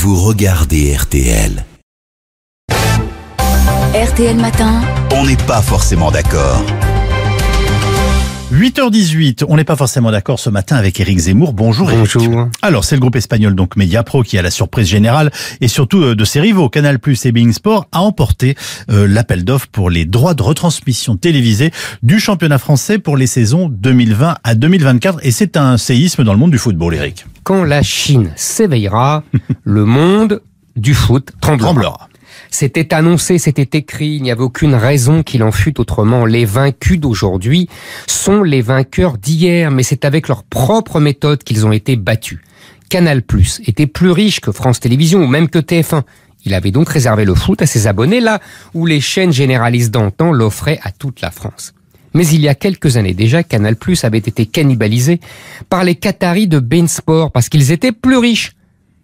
vous regardez RTL. RTL Matin. On n'est pas forcément d'accord. 8h18, on n'est pas forcément d'accord ce matin avec Éric Zemmour. Bonjour Éric. Bonjour. Alors c'est le groupe espagnol donc Mediapro qui a la surprise générale et surtout de ses rivaux Canal+ et beIN Sport a emporté l'appel d'offres pour les droits de retransmission télévisée du championnat français pour les saisons 2020 à 2024 et c'est un séisme dans le monde du football, Éric. Quand la Chine s'éveillera, le monde du foot tremblera. C'était annoncé, c'était écrit, il n'y avait aucune raison qu'il en fût autrement. Les vaincus d'aujourd'hui sont les vainqueurs d'hier, mais c'est avec leur propre méthode qu'ils ont été battus. Canal+ était plus riche que France Télévisions ou même que TF1. Il avait donc réservé le foot à ses abonnés là où les chaînes généralistes d'antan l'offraient à toute la France. Mais il y a quelques années déjà, Canal+ avait été cannibalisé par les Qataris de beIN Sport parce qu'ils étaient plus riches.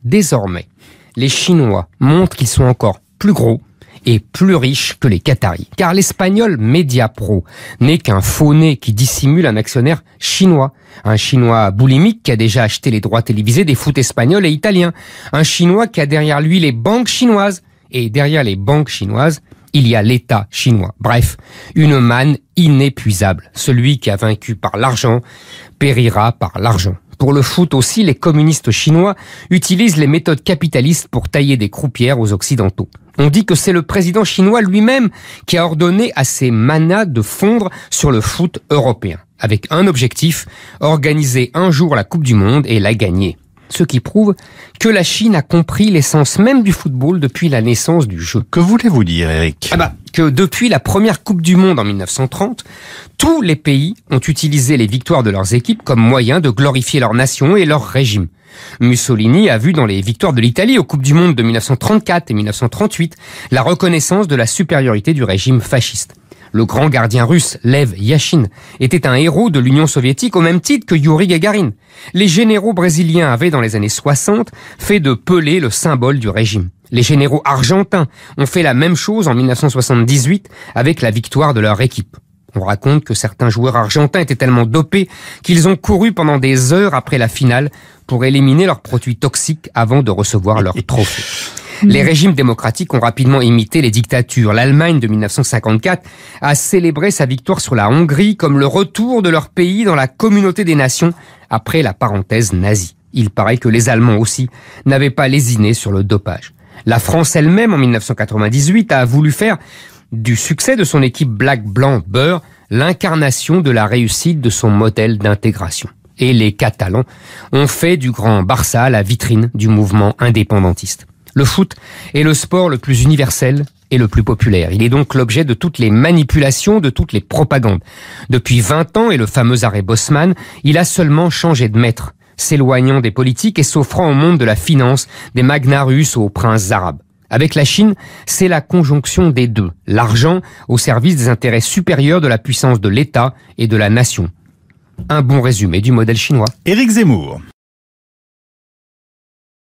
Désormais, les Chinois montrent qu'ils sont encore plus gros et plus riches que les Qataris. Car l'espagnol Mediapro n'est qu'un faux-nez qui dissimule un actionnaire chinois. Un chinois boulimique qui a déjà acheté les droits télévisés des foot espagnols et italiens. Un chinois qui a derrière lui les banques chinoises. Et derrière les banques chinoises, il y a l'État chinois. Bref, une manne inépuisable. Celui qui a vaincu par l'argent périra par l'argent. Pour le foot aussi, les communistes chinois utilisent les méthodes capitalistes pour tailler des croupières aux Occidentaux. On dit que c'est le président chinois lui-même qui a ordonné à ses manas de fondre sur le foot européen. Avec un objectif, organiser un jour la Coupe du Monde et la gagner. Ce qui prouve que la Chine a compris l'essence même du football depuis la naissance du jeu. Que voulez-vous dire, Éric ? Que depuis la première Coupe du Monde en 1930, tous les pays ont utilisé les victoires de leurs équipes comme moyen de glorifier leur nation et leur régime. Mussolini a vu dans les victoires de l'Italie aux Coupes du Monde de 1934 et 1938 la reconnaissance de la supériorité du régime fasciste. Le grand gardien russe, Lev Yashin, était un héros de l'Union soviétique au même titre que Youri Gagarin. Les généraux brésiliens avaient, dans les années 60, fait de Pelé le symbole du régime. Les généraux argentins ont fait la même chose en 1978 avec la victoire de leur équipe. On raconte que certains joueurs argentins étaient tellement dopés qu'ils ont couru pendant des heures après la finale pour éliminer leurs produits toxiques avant de recevoir leur trophée. Les régimes démocratiques ont rapidement imité les dictatures. L'Allemagne de 1954 a célébré sa victoire sur la Hongrie comme le retour de leur pays dans la communauté des nations après la parenthèse nazie. Il paraît que les Allemands aussi n'avaient pas lésiné sur le dopage. La France elle-même, en 1998, a voulu faire du succès de son équipe Black Blanc Beurre l'incarnation de la réussite de son modèle d'intégration. Et les Catalans ont fait du Grand Barça la vitrine du mouvement indépendantiste. Le foot est le sport le plus universel et le plus populaire. Il est donc l'objet de toutes les manipulations, de toutes les propagandes. Depuis 20 ans et le fameux arrêt Bosman, il a seulement changé de maître, s'éloignant des politiques et s'offrant au monde de la finance, des magnats russes aux princes arabes. Avec la Chine, c'est la conjonction des deux. L'argent au service des intérêts supérieurs de la puissance de l'État et de la nation. Un bon résumé du modèle chinois. Éric Zemmour.